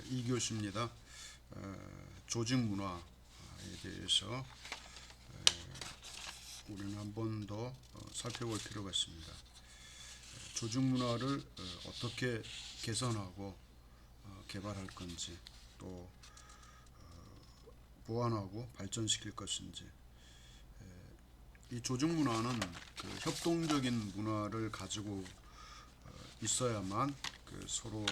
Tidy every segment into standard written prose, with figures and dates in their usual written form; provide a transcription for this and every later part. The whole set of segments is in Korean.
이교수입니다. 조직 문화에 대해서 우리는 한 번 더 살펴볼 필요가 있습니다. 조직 문화를 어떻게 개선하고 개발할 건지, 또 보완하고 발전시킬 것인지. 이 조직 문화는 협동적인 문화를 가지고 있어야만 서로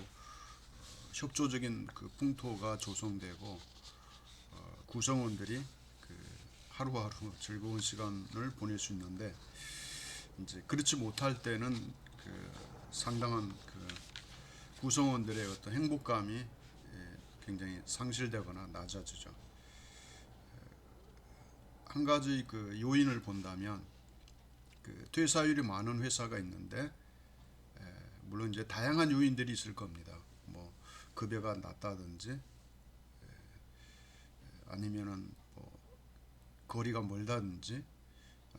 협조적인 풍토가 조성되고 구성원들이 하루하루 즐거운 시간을 보낼 수 있는데, 이제 그렇지 못할 때는 상당한 구성원들의 어떤 행복감이 굉장히 상실되거나 낮아지죠. 한 가지 요인을 본다면, 퇴사율이 많은 회사가 있는데, 물론 이제 다양한 요인들이 있을 겁니다. 뭐 급여가 낮다든지, 아니면은 거리가 멀다든지,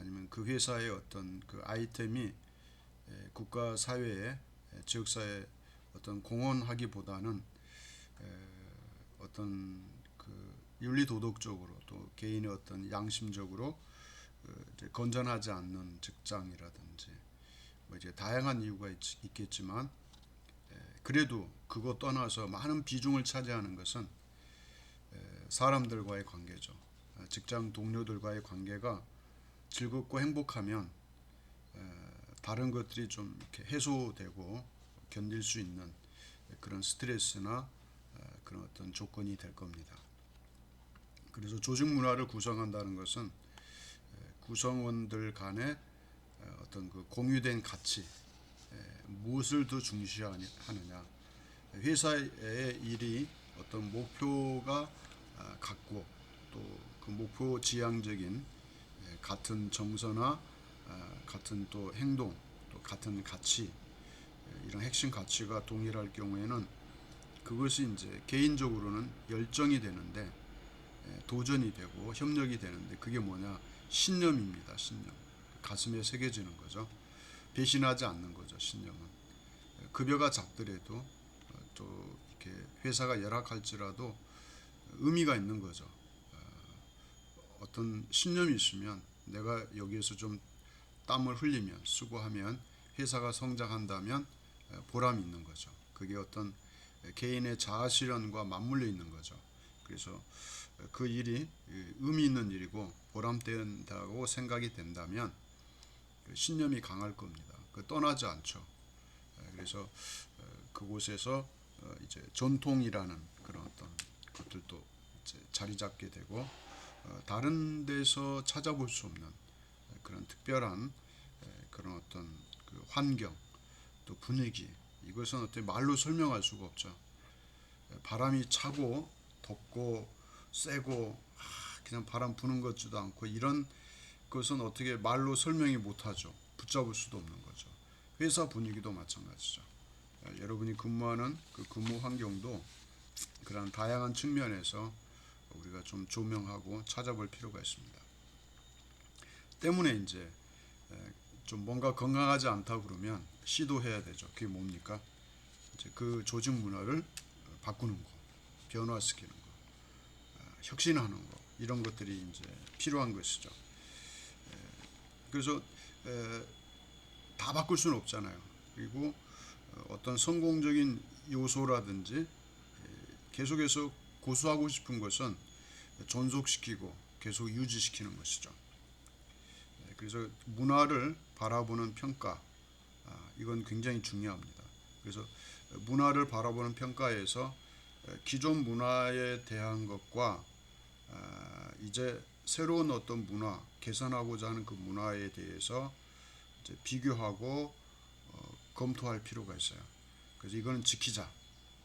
아니면 그 회사의 어떤 아이템이 국가 사회에, 지역사회에 어떤 공헌하기보다는 어떤 윤리 도덕적으로, 또 개인의 어떤 양심적으로 이제 건전하지 않는 직장이라든지, 뭐 이제 다양한 이유가 있겠지만, 그래도 그거 떠나서 많은 비중을 차지하는 것은 사람들과의 관계죠. 직장 동료들과의 관계가 즐겁고 행복하면 다른 것들이 좀 이렇게 해소되고 견딜 수 있는 그런 스트레스나 그런 어떤 조건이 될 겁니다. 그래서 조직 문화를 구성한다는 것은 구성원들 간의 어떤 공유된 가치, 무엇을 더 중시하느냐, 회사의 일이 어떤 목표가 같고, 또 그 목표 지향적인 같은 정서나 같은 또 행동, 또 같은 가치, 이런 핵심 가치가 동일할 경우에는 그것이 이제 개인적으로는 열정이 되는데, 도전이 되고 협력이 되는데, 그게 뭐냐, 신념입니다. 신념. 가슴에 새겨지는 거죠. 배신하지 않는 거죠. 신념은. 급여가 작더라도, 또 이렇게 회사가 열악할지라도 의미가 있는 거죠. 어떤 신념이 있으면, 내가 여기에서 좀 땀을 흘리면, 수고하면, 회사가 성장한다면 보람이 있는 거죠. 그게 어떤 개인의 자아 실현과 맞물려 있는 거죠. 그래서 그 일이 의미 있는 일이고 보람된다고 생각이 된다면 신념이 강할 겁니다. 떠나지 않죠. 그래서 그곳에서 이제 전통이라는 그런 어떤 것들도 이제 자리 잡게 되고, 다른 데서 찾아볼 수 없는 그런 특별한 그런 어떤 환경, 또 분위기, 이것은 어떻게 말로 설명할 수가 없죠. 바람이 차고 덥고 세고, 그냥 바람 부는 것 같지도 않고, 이런 것은 어떻게 말로 설명이 못하죠. 붙잡을 수도 없는 거죠. 회사 분위기도 마찬가지죠. 여러분이 근무하는 근무 환경도 그런 다양한 측면에서 우리가 좀 조명하고 찾아볼 필요가 있습니다. 때문에 이제 좀 뭔가 건강하지 않다 그러면 시도해야 되죠. 그게 뭡니까? 이제 그 조직 문화를 바꾸는 거, 변화시키는 거, 혁신하는 거, 이런 것들이 이제 필요한 것이죠. 그래서 다 바꿀 수는 없잖아요. 그리고 어떤 성공적인 요소라든지 계속해서 고수하고 싶은 것은 존속시키고 계속 유지시키는 것이죠. 그래서 문화를 바라보는 평가, 이건 굉장히 중요합니다. 그래서 문화를 바라보는 평가에서 기존 문화에 대한 것과 이제 새로운 어떤 문화, 개선하고자 하는 그 문화에 대해서 이제 비교하고 검토할 필요가 있어요. 그래서 이거는 지키자,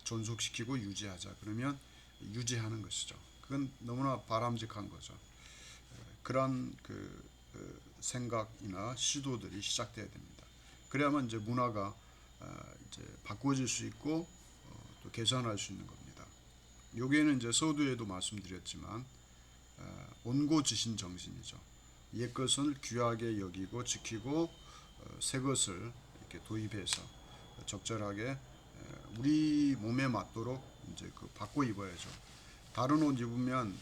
존속시키고 유지하자. 그러면 유지하는 것이죠. 그건 너무나 바람직한 거죠. 그런 생각이나 시도들이 시작돼야 됩니다. 그래야만 이제 문화가 이제 바꿔질 수 있고 또 개선할 수 있는 겁니다. 여기에는 이제 서두에도 말씀드렸지만 온고지신 정신이죠. 옛 것을 귀하게 여기고 지키고 새 것을 이렇게 도입해서 적절하게 우리 몸에 맞도록 이제 그 바꿔 입어야죠. 다른 옷 입으면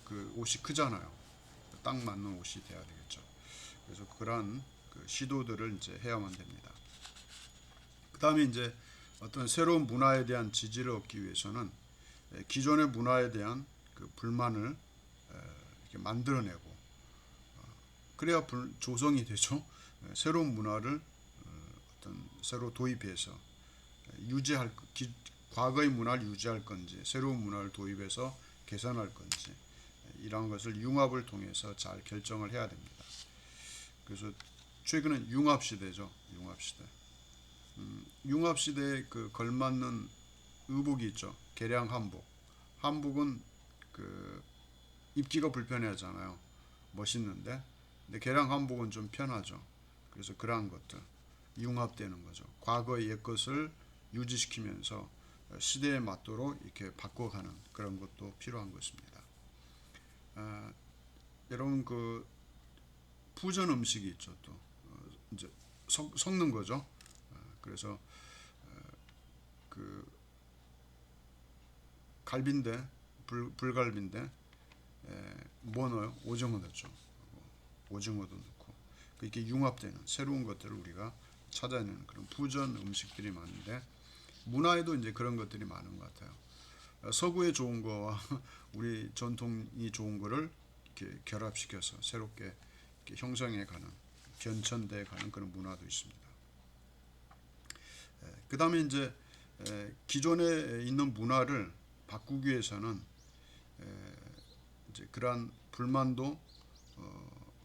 그 옷이 크잖아요. 딱 맞는 옷이 돼야 되겠죠. 그래서 그러한 그 시도들을 이제 해야만 됩니다. 그 다음에 이제 어떤 새로운 문화에 대한 지지를 얻기 위해서는 기존의 문화에 대한 그 불만을 이렇게 만들어내고, 그래야 조성이 되죠. 새로운 문화를 어떤 새로 도입해서 유지할, 과거의 문화를 유지할 건지 새로운 문화를 도입해서 개선할 건지, 이러한 것을 융합을 통해서 잘 결정을 해야 됩니다. 그래서 최근은 융합 시대죠. 융합 시대. 융합 시대에 그 걸맞는 의복이 있죠. 개량 한복. 한복은 그 입기가 불편해하잖아요. 멋있는데, 근데 개량 한복은 좀 편하죠. 그래서 그러한 것들 융합되는 거죠. 과거의 옛 것을 유지시키면서 시대에 맞도록 이렇게 바꿔가는 그런 것도 필요한 것입니다. 여러분 그 푸전 음식이 있죠. 또 이제 섞는 거죠. 그래서 그 갈비인데 불갈비인데 뭐 넣어요? 오징어 넣죠. 오징어도 넣고 이렇게 융합되는 새로운 것들을 우리가 찾아내는 그런 푸전 음식들이 많은데, 문화에도 이제 그런 것들이 많은 것 같아요. 서구의 좋은 거와 우리 전통이 좋은 거를 이렇게 결합시켜서 새롭게 이렇게 형성해 가는, 변천돼 가는 그런 문화도 있습니다. 그 다음에 이제 기존에 있는 문화를 바꾸기 위해서는 이제 그러한 불만도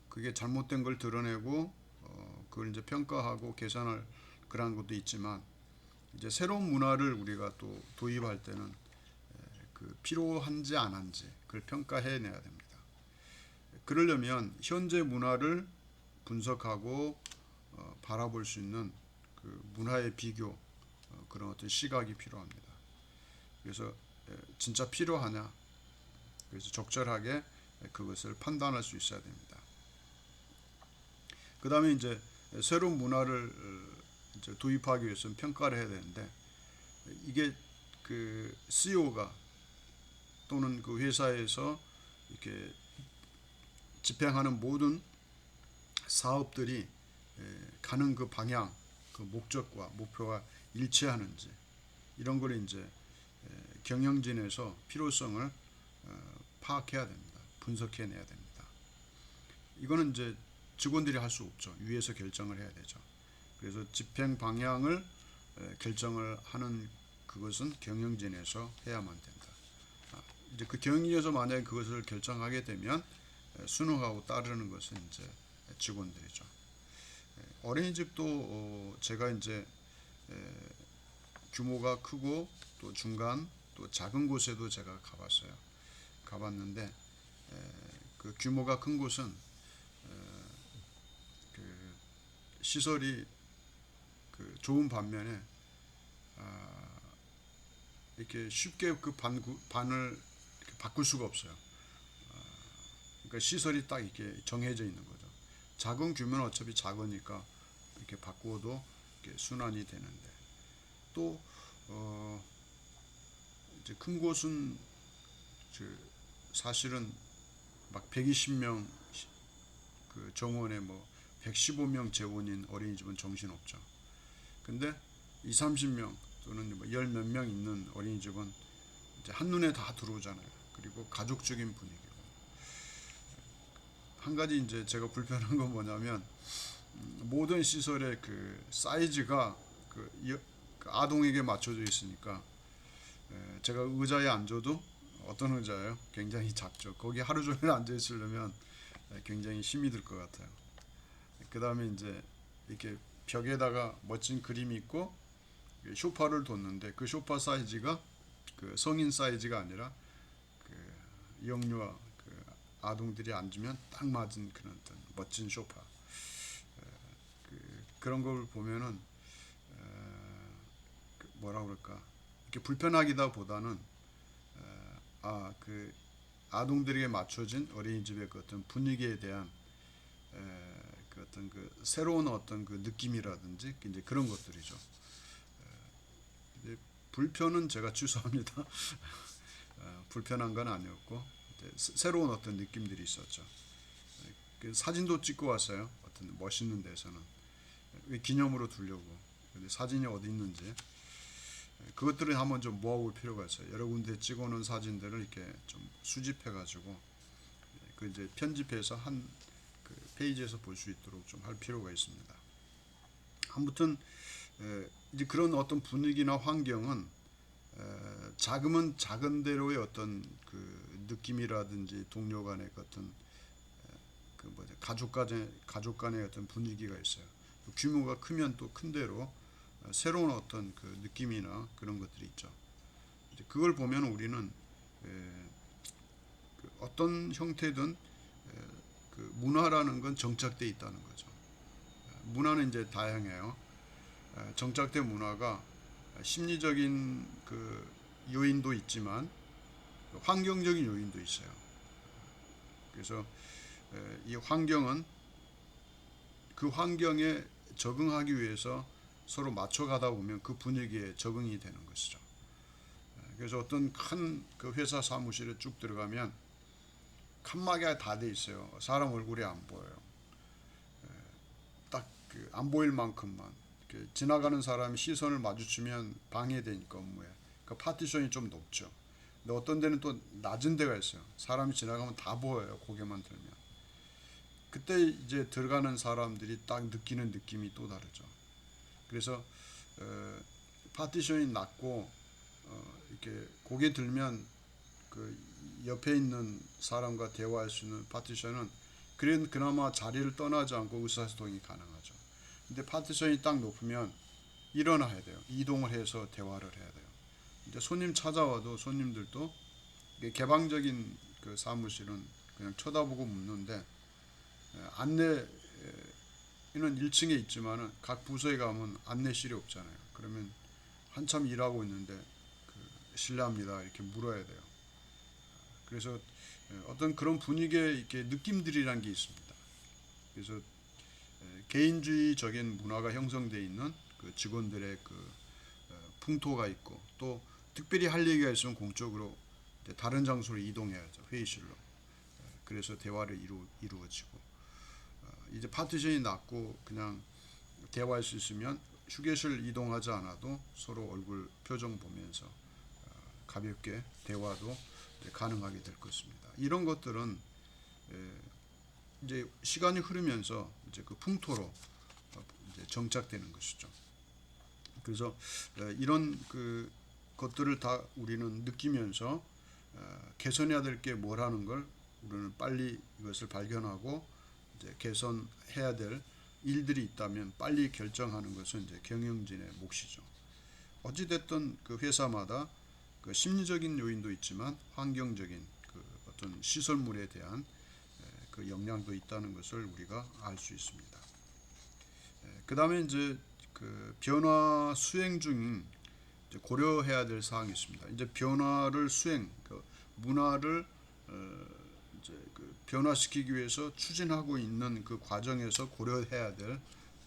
그게 잘못된 걸 드러내고 그걸 이제 평가하고 개선할 그러한 것도 있지만, 이제 새로운 문화를 우리가 또 도입할 때는 그 필요한지 안 한지 그걸 평가해내야 됩니다. 그러려면 현재 문화를 분석하고 바라볼 수 있는 그 문화의 비교, 그런 어떤 시각이 필요합니다. 그래서 진짜 필요하냐, 그래서 적절하게 그것을 판단할 수 있어야 됩니다. 그 다음에 이제 새로운 문화를 이제 도입하기 위해서는 평가를 해야 되는데, 이게 그 CEO가 또는 그 회사에서 이렇게 집행하는 모든 사업들이 가는 그 방향, 그 목적과 목표가 일치하는지, 이런 걸 이제 경영진에서 필요성을 파악해야 됩니다. 분석해내야 됩니다. 이거는 이제 직원들이 할 수 없죠. 위에서 결정을 해야 되죠. 그래서 집행 방향을 결정을 하는 그것은 경영진에서 해야만 된다. 이제 그 경영진에서 만약에 그것을 결정하게 되면 순응하고 따르는 것은 이제 직원들이죠. 어린이집도 제가 이제 규모가 크고 또 중간 또 작은 곳에도 제가 가봤는데, 그 규모가 큰 곳은 그 시설이 그 좋은 반면에 이렇게 쉽게 그 반을 이렇게 바꿀 수가 없어요. 그러니까 시설이 딱 이렇게 정해져 있는 거죠. 작은 규모는 어차피 작으니까 이렇게 바꾸어도 이렇게 순환이 되는데, 또 이제 큰 곳은 사실은 막 120명 그 정원에 뭐 115명 재원인 어린이집은 정신없죠. 근데 2, 30명 또는 뭐 열 몇 명 있는 어린이집은 이제 한눈에 다 들어오잖아요. 그리고 가족적인 분위기고. 한 가지 이제 제가 불편한 건 뭐냐면, 모든 시설의 그 사이즈가 그 아동에게 맞춰져 있으니까 제가 의자에 앉아도 어떤 의자예요? 굉장히 작죠. 거기 하루 종일 앉아 있으려면 굉장히 힘이 들 것 같아요. 그 다음에 이제 이렇게 벽에다가 멋진 그림이 있고 소파를 뒀는데, 그 소파 사이즈가 그 성인 사이즈가 아니라 그 영유아 그 아동들이 앉으면 딱 맞은 그런 어떤 멋진 소파. 그런 걸 보면은 뭐라 그럴까, 이렇게 불편하기다 보다는 그 아동들에게 맞춰진 어린이집의 그 어떤 분위기에 대한 그 어떤 그 새로운 어떤 그 느낌이라든지 이제 그런 것들이죠. 불편은 제가 취소합니다. 불편한 건 아니었고 새로운 어떤 느낌들이 있었죠. 사진도 찍고 왔어요. 어떤 멋있는 데서는 기념으로 두려고. 근데 사진이 어디 있는지 그것들을 한번 좀 모아볼 필요가 있어요. 여러 군데 찍어놓은 사진들을 이렇게 좀 수집해가지고 그 이제 편집해서 한 그 페이지에서 볼 수 있도록 좀 할 필요가 있습니다. 아무튼 이제 그런 어떤 분위기나 환경은 작으면 작은 대로의 어떤 그 느낌이라든지 동료 간의 어떤 그 뭐죠 가족 간의 어떤 분위기가 있어요. 규모가 크면 또 큰 대로 새로운 어떤 그 느낌이나 그런 것들이 있죠. 이제 그걸 보면 우리는 그 어떤 형태든 그 문화라는 건 정착돼 있다는 거죠. 문화는 이제 다양해요. 정착된 문화가 심리적인 그 요인도 있지만 환경적인 요인도 있어요. 그래서 이 환경은 그 환경에 적응하기 위해서 서로 맞춰가다 보면 그 분위기에 적응이 되는 것이죠. 그래서 어떤 큰 그 회사 사무실에 쭉 들어가면 칸막이가 다 돼 있어요. 사람 얼굴이 안 보여요. 딱 그 안 보일 만큼만 지나가는 사람이 시선을 마주치면 방해되니까 업무에. 그 파티션이 좀 높죠. 근데 어떤 데는 또 낮은 데가 있어요. 사람이 지나가면 다 보여요. 고개만 들면. 그때 이제 들어가는 사람들이 딱 느끼는 느낌이 또 다르죠. 그래서 파티션이 낮고 이렇게 고개 들면 그 옆에 있는 사람과 대화할 수 있는 파티션은 그나마 자리를 떠나지 않고 의사소통이 가능하죠. 근데 파티션이 딱 높으면 일어나야 돼요. 이동을 해서 대화를 해야 돼요. 이제 손님 찾아와도 손님들도 개방적인 그 사무실은 그냥 쳐다보고 묻는데 안내는 1층에 있지만은 각 부서에 가면 안내실이 없잖아요. 그러면 한참 일하고 있는데 실례합니다 이렇게 물어야 돼요. 그래서 어떤 그런 분위기의 이렇게 느낌들이란 게 있습니다. 그래서 개인주의적인 문화가 형성되어 있는 그 직원들의 그 풍토가 있고 또 특별히 할 얘기가 있으면 공적으로 다른 장소로 이동해야죠. 회의실로. 그래서 대화를 이루어지고 이제 파티션이 낮고 그냥 대화할 수 있으면 휴게실 이동하지 않아도 서로 얼굴 표정 보면서 가볍게 대화도 가능하게 될 것입니다. 이런 것들은 이제 시간이 흐르면서 이제 그 풍토로 이제 정착되는 것이죠. 그래서 이런 그 것들을 다 우리는 느끼면서 개선해야 될 게 뭐라는 걸 우리는 빨리 이것을 발견하고 이제 개선해야 될 일들이 있다면 빨리 결정하는 것은 이제 경영진의 몫이죠. 어찌됐든 그 회사마다 그 심리적인 요인도 있지만 환경적인 그 어떤 시설물에 대한 그 영향도 있다는 것을 우리가 알 수 있습니다. 그 다음에 이제 그 변화 수행 중 고려해야 될 사항이 있습니다. 이제 변화를 그 문화를 이제 그 변화시키기 위해서 추진하고 있는 그 과정에서 고려해야 될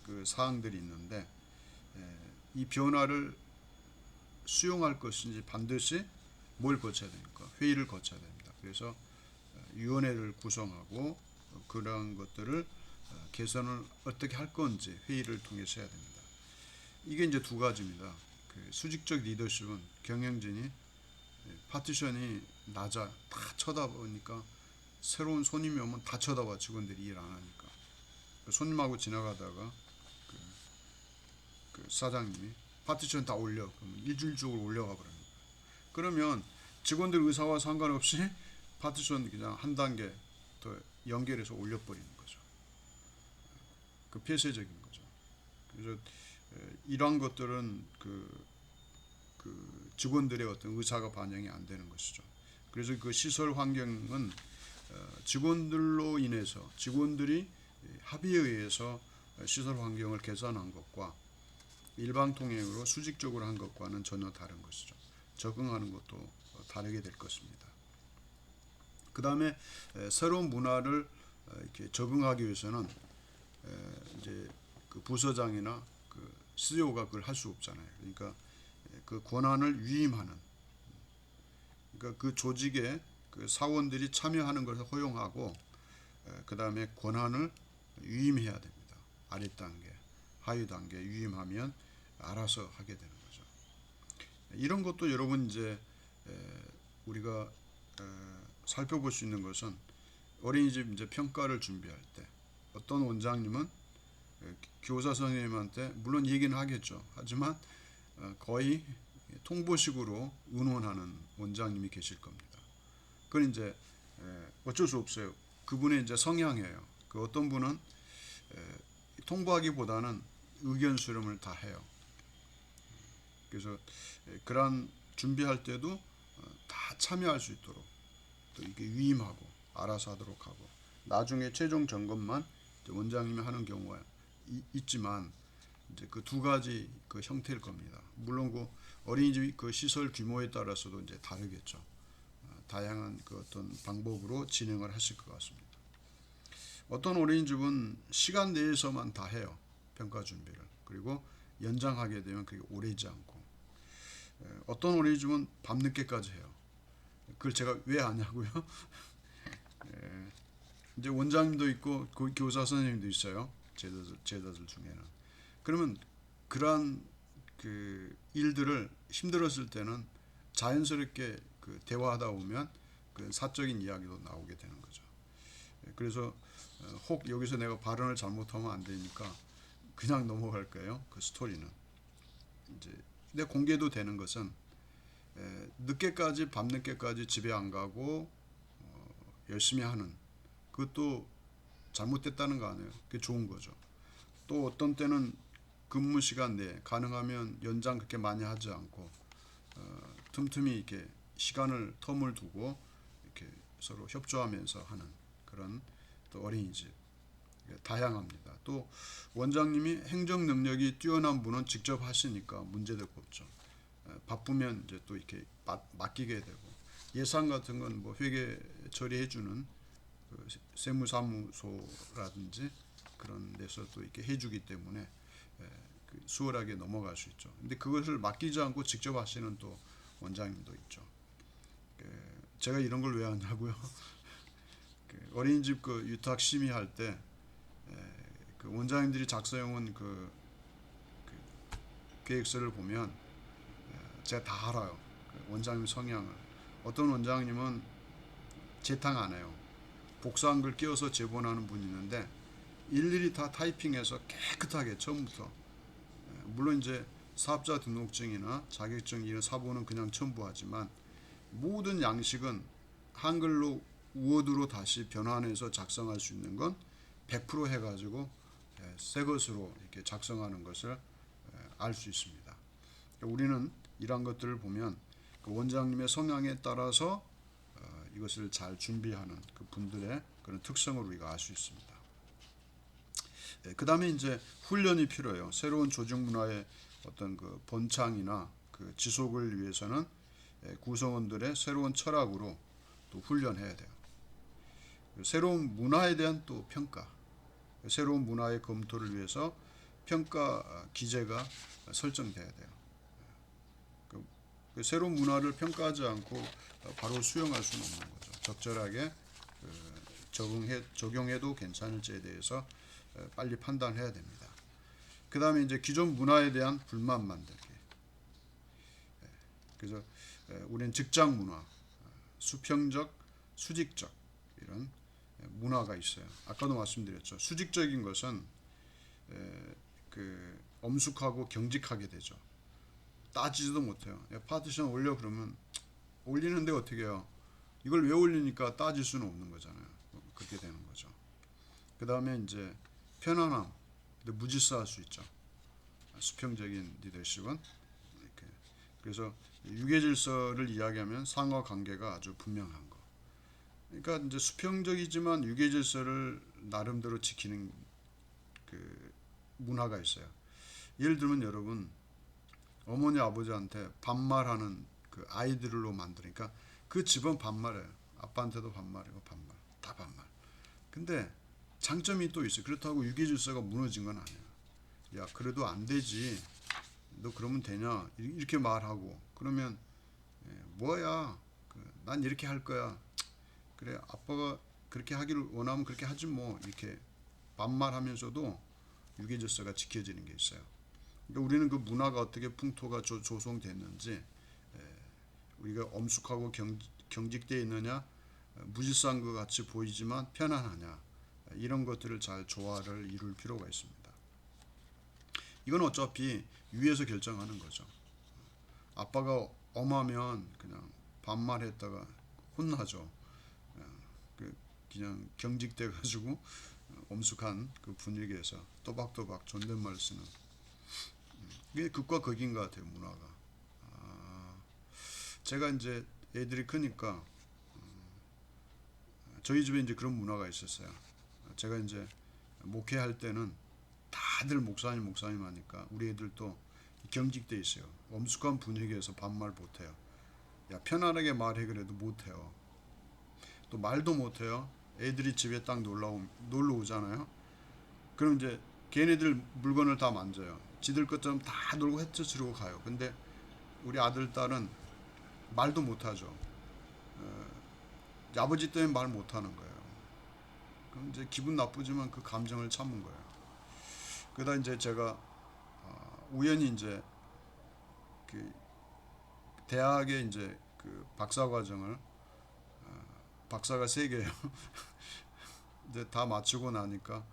그 사항들이 있는데 이 변화를 수용할 것인지 반드시 뭘 거쳐야 됩니까? 회의를 거쳐야 됩니다. 그래서 위원회를 구성하고 그러한 것들을 개선을 어떻게 할 건지 회의를 통해서 해야 됩니다. 이게 이제 두 가지입니다. 그 수직적 리더십은 경영진이 파티션이 낮아 다 쳐다보니까 새로운 손님이 오면 다 쳐다봐 직원들이 일 안 하니까 손님하고 지나가다가 그 사장님이 파티션 다 올려 그러면 일주일적으로 올려가 버립니다. 그러면 직원들 의사와 상관없이 파티션 그냥 한 단계 더 연결해서 올려버리는 거죠. 그 폐쇄적인 거죠. 그래서 이러한 것들은 그 직원들의 어떤 의사가 반영이 안 되는 것이죠. 그래서 그 시설 환경은 직원들로 인해서 직원들이 합의에 의해서 시설 환경을 개선한 것과 일방통행으로 수직적으로 한 것과는 전혀 다른 것이죠. 적응하는 것도 다르게 될 것입니다. 그 다음에 새로운 문화를 이렇게 적응하기 위해서는 이제 그 부서장이나 그 CEO가 그걸 할 수 없잖아요. 그러니까 그 권한을 위임하는, 그러니까 그 조직에 그 사원들이 참여하는 것을 허용하고 그 다음에 권한을 위임해야 됩니다. 아래 단계, 하위 단계 위임하면 알아서 하게 되는 거죠. 이런 것도 여러분 이제 우리가 살펴볼 수 있는 것은 어린이집 이제 평가를 준비할 때 어떤 원장님은 교사 선생님한테 물론 얘기는 하겠죠. 하지만 거의 통보식으로 의논하는 원장님이 계실 겁니다. 그건 이제 어쩔 수 없어요. 그분의 이제 성향이에요. 그 어떤 분은 통보하기보다는 의견 수렴을 다 해요. 그래서 그러한 준비할 때도 다 참여할 수 있도록 또 이게 위임하고 알아서 하도록 하고 나중에 최종 점검만 원장님이 하는 경우가 있지만 이제 그 두 가지 그 형태일 겁니다. 물론 그 어린이집 그 시설 규모에 따라서도 이제 다르겠죠. 다양한 그 어떤 방법으로 진행을 하실 것 같습니다. 어떤 어린이집은 시간 내에서만 다 해요. 평가 준비를. 그리고 연장하게 되면 그게 오래지 않고 어떤 어린이집은 밤늦게까지 해요. 그걸 제가 왜 아냐고요? 이제 원장님도 있고 그 교사 선생님도 있어요. 제자들 중에는. 그러면 그러한 그 일들을 힘들었을 때는 자연스럽게 그 대화하다 보면 그 사적인 이야기도 나오게 되는 거죠. 그래서 혹 여기서 내가 발언을 잘못하면 안 되니까 그냥 넘어갈 거예요. 그 스토리는 이제 근데 공개도 되는 것은 늦게까지 밤늦게까지 집에 안 가고 열심히 하는 그것도 잘못됐다는 거 아니에요. 그게 좋은 거죠. 또 어떤 때는 근무 시간 내에 가능하면 연장 그렇게 많이 하지 않고 틈틈이 이렇게 시간을 텀을 두고 이렇게 서로 협조하면서 하는 그런 또 어린이집 다양합니다. 또 원장님이 행정 능력이 뛰어난 분은 직접 하시니까 문제될 거 없죠. 바쁘면 이제 또 이렇게 맡기게 되고 예산 같은 건 뭐 회계 처리해주는 그 세무사무소라든지 그런 데서 또 이렇게 해주기 때문에 수월하게 넘어갈 수 있죠. 근데 그것을 맡기지 않고 직접 하시는 또 원장님도 있죠. 제가 이런 걸 왜 하냐고요? 어린이집 그 유탁 심의할 때 그 원장님들이 작성한 그 계획서를 보면 제가 다 알아요. 그 원장님 성향을. 어떤 원장님은 재탕 안 해요. 복사한 걸 끼워서 제본하는 분이 있는데 일일이 다 타이핑해서 깨끗하게 처음부터 물론 이제 사업자 등록증이나 자격증 이런 사본은 그냥 첨부하지만 모든 양식은 한글로 우어드로 다시 변환해서 작성할 수 있는 건 100% 해가지고 새 것으로 이렇게 작성하는 것을 알 수 있습니다. 우리는 이러한 것들을 보면 그 원장님의 성향에 따라서 이것을 잘 준비하는 그 분들의 그런 특성을 우리가 알 수 있습니다. 그 다음에 이제 훈련이 필요해요. 새로운 조직 문화의 어떤 그 번창이나 그 지속을 위해서는 구성원들의 새로운 철학으로 또 훈련해야 돼요. 새로운 문화에 대한 또 평가, 새로운 문화의 검토를 위해서 평가 기제가 설정돼야 돼요. 그 새로운 문화를 평가하지 않고 바로 수용할 수는 없는 거죠. 적절하게 적용해도 괜찮을지에 대해서 빨리 판단해야 됩니다. 그 다음에 이제 기존 문화에 대한 불만 만들기. 그래서 우리는 직장 문화, 수평적, 수직적 이런 문화가 있어요. 아까도 말씀드렸죠. 수직적인 것은 그 엄숙하고 경직하게 되죠. 따지지도 못해요. 파티션 올려 그러면 올리는데 어떻게 해요? 이걸 왜 올리니까 따질 수는 없는 거잖아요. 그렇게 되는 거죠. 그 다음에 이제 편안함, 근데 무질서할 수 있죠. 수평적인 리더십은 이렇게. 그래서 유계질서를 이야기하면 상하 관계가 아주 분명한 거. 그러니까 이제 수평적이지만 유계질서를 나름대로 지키는 그 문화가 있어요. 예를 들면 여러분 어머니 아버지한테 반말하는 그 아이들로 만드니까 그 집은 반말해요. 아빠한테도 반말이고 반말, 다 반말. 근데 장점이 또 있어요. 그렇다고 유계질서가 무너진 건 아니에요. 야 그래도 안 되지. 너 그러면 되냐 이렇게 말하고 그러면 뭐야 난 이렇게 할 거야. 그래 아빠가 그렇게 하기를 원하면 그렇게 하지 뭐 이렇게 반말하면서도 유교 질서가 지켜지는 게 있어요. 그러니까 우리는 그 문화가 어떻게 풍토가 조성됐는지 우리가 엄숙하고 경직되어 있느냐 무질서한 것 같이 보이지만 편안하냐 이런 것들을 잘 조화를 이룰 필요가 있습니다. 이건 어차피 위에서 결정하는 거죠. 아빠가 엄하면 그냥 반말했다가 혼나죠. 그냥 경직돼 가지고 엄숙한 그 분위기에서 또박또박 존댓말 쓰는 이게 극과 극인 것 같아요 문화가. 제가 이제 애들이 크니까 저희 집에 이제 그런 문화가 있었어요. 제가 이제 목회할 때는 다들 목사님 하니까 우리 애들도 경직돼 있어요. 엄숙한 분위기에서 반말 못해요. 야 편안하게 말해 그래도 못해요. 또 말도 못해요. 애들이 집에 딱 놀러 오잖아요. 그럼 이제 걔네들 물건을 다 만져요. 지들 것처럼 다 놀고 헤쳐치르고 가요. 근데 우리 아들 딸은 말도 못하죠. 아버지 때문에 말 못하는 거예요. 그럼 이제 기분 나쁘지만 그 감정을 참은 거예요. 그러다 이제 제가 우연히 이제 그 대학에 이제 그 박사 과정을 박사가 세 개예요. 이제 다 마치고 나니까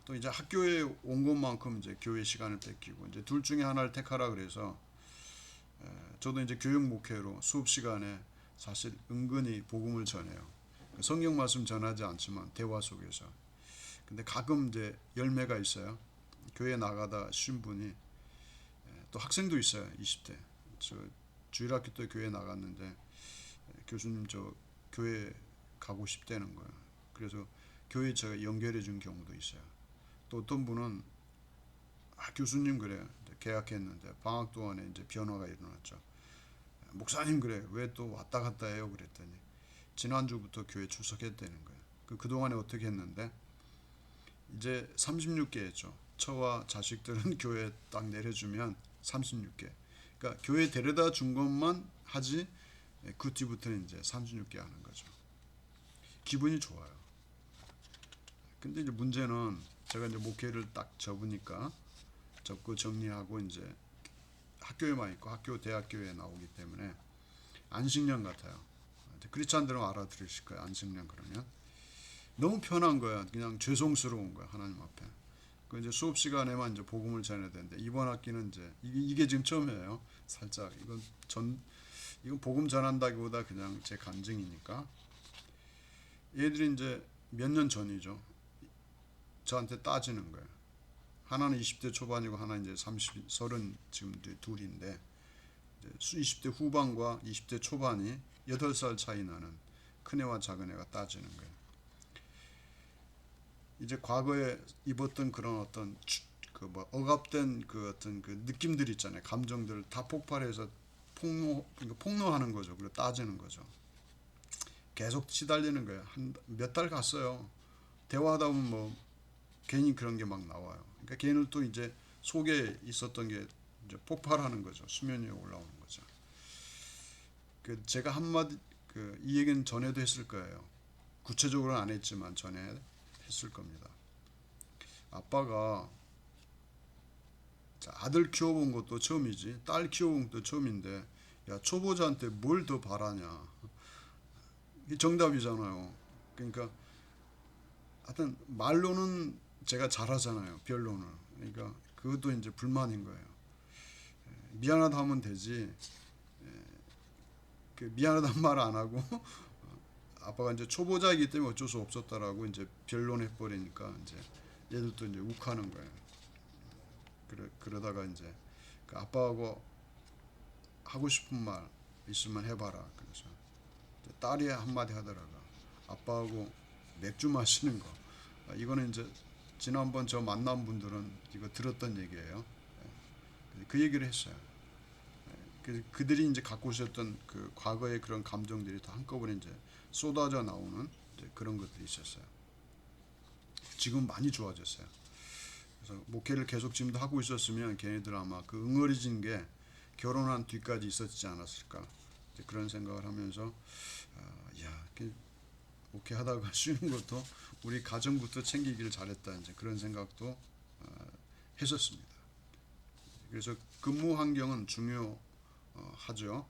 또 이제 학교에 온 것만큼 이제 교회 시간을 뺏기고 이제 둘 중에 하나를 택하라 그래서 저도 이제 교육 목회로 수업 시간에 사실 은근히 복음을 전해요. 성경 말씀 전하지 않지만 대화 속에서. 근데 가끔 이제 열매가 있어요. 교회 나가다 쉰 분이 또 학생도 있어요. 20대. 저 주일학교 때 교회 나갔는데 교수님 저 교회 가고 싶다는 거예요. 그래서 교회 제가 연결해 준 경우도 있어요. 또 어떤 분은 교수님 그래 계약했는데 방학 동안에 이제 변화가 일어났죠. 목사님 그래 왜 또 왔다 갔다 해요 그랬더니 지난주부터 교회 출석했다는 거예요. 그동안에 어떻게 했는데 이제 36개였죠. 처와 자식들은 교회 딱 내려주면 36개. 그러니까 교회 데려다 준 것만 하지 그 뒤부터는 이제 36개 하는 거죠. 기분이 좋아요. 근데 이제 문제는 제가 이제 목회를 딱 접으니까 접고 정리하고 이제 학교에만 있고 학교 대학교에 나오기 때문에 안식년 같아요. 크리스찬들은 알아들으실 거예요. 안식년 그러면 너무 편한 거야. 그냥 죄송스러운 거야 하나님 앞에. 그 이제 수업 시간에만 이제 복음을 전해야 되는데 이번 학기는 이제 이게 지금 처음이에요. 살짝 이건 복음 전한다기보다 그냥 제 간증이니까 얘들이 이제 몇 년 전이죠. 저한테 따지는 거예요. 하나는 20대 초반이고 하나 이제 30 지금 둘인데 20대 후반과 20대 초반이 8살 차이 나는 큰애와 작은애가 따지는 거예요. 이제 과거에 입었던 그런 어떤 그 뭐 억압된 그 어떤 그 느낌들 있잖아요. 감정들을 다 폭발해서 폭로하는 거죠. 그리고 따지는 거죠. 계속 시달리는 거예요. 한 몇 달 갔어요. 대화하다 보면 뭐 괜히 그런 게 막 나와요. 그러니까 걔는 또 이제 속에 있었던 게 이제 폭발하는 거죠. 수면 위에 올라오는 거죠. 그 제가 한마디 이 얘기는 전에도 했을 거예요. 구체적으로는 안 했지만 전에 했을 겁니다. 아빠가 아들 키워본 것도 처음이지 딸 키워본 것도 처음인데 야 초보자한테 뭘 더 바라냐. 이게 정답이잖아요. 그러니까 하여튼 말로는 제가 잘하잖아요. 변론을. 그러니까 그것도 이제 불만인 거예요. 미안하다 하면 되지. 미안하다는 말 안 하고 아빠가 이제 초보자이기 때문에 어쩔 수 없었다라고 이제 변론해 버리니까 이제 얘들도 이제 욱하는 거예요. 그러다가 이제 그 아빠하고 하고 싶은 말 있으면 해봐라. 그래서 딸이 한마디 하더라고. 아빠하고 맥주 마시는 거. 이거는 이제 지난번 저 만난 분들은 이거 들었던 얘기예요. 그 얘기를 했어요. 그들이 이제 갖고 있었던 그 과거의 그런 감정들이 다 한꺼번에 이제 쏟아져 나오는 이제 그런 것들이 있었어요. 지금 많이 좋아졌어요. 그래서 목회를 계속 지금도 하고 있었으면 걔네들 아마 그 응어리진 게 결혼한 뒤까지 있었지 않았을까, 이제 그런 생각을 하면서 야, 목회하다가 쉬는 것도 우리 가정부터 챙기기를 잘했다, 이제 그런 생각도 했었습니다. 그래서 근무 환경은 중요하죠.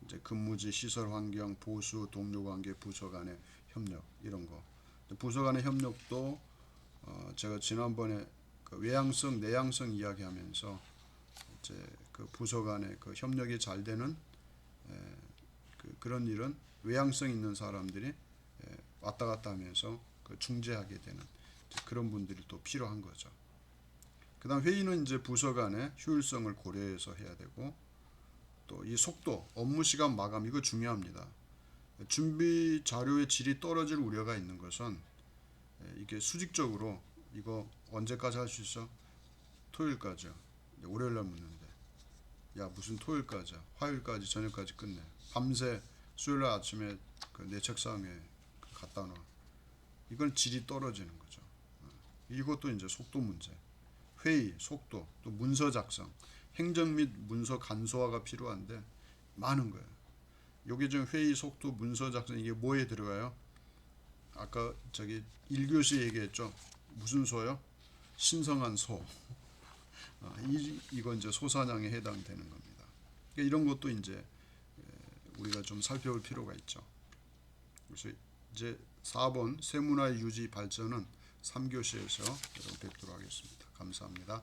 이제 근무지 시설 환경, 보수, 동료 관계, 부서 간의 협력 이런 거. 부서 간의 협력도 제가 지난번에 그 외향성, 내향성 이야기하면서 이제 그 부서 간의 그 협력이 잘 되는 그런 일은 외향성 있는 사람들이 왔다 갔다 하면서 그 중재하게 되는 그런 분들이 또 필요한 거죠. 그다음 회의는 이제 부서 간의 효율성을 고려해서 해야 되고, 또 이 속도, 업무 시간 마감 이거 중요합니다. 준비 자료의 질이 떨어질 우려가 있는 것은 이게 수직적으로 이거 언제까지 할 수 있어? 토요일까지요. 월요일 날 묻는데 야 무슨 토요일까지야? 화요일까지 저녁까지 끝내. 밤새 수요일 날 아침에 내 책상에 갖다 놔. 이건 질이 떨어지는 거죠. 이것도 이제 속도 문제. 회의, 속도, 또 문서 작성, 행정 및 문서 간소화가 필요한데 많은 거예요. 요게 좀 회의, 속도, 문서 작성 이게 뭐에 들어가요? 아까 저기 1교시 얘기했죠. 무슨 소요? 신성한 소. 이건 이제 소사냥에 해당되는 겁니다. 그러니까 이런 것도 이제 우리가 좀 살펴볼 필요가 있죠. 그래서 이제 4번 세문화의 유지 발전은 3교시에서 여러분 뵙도록 하겠습니다. 감사합니다.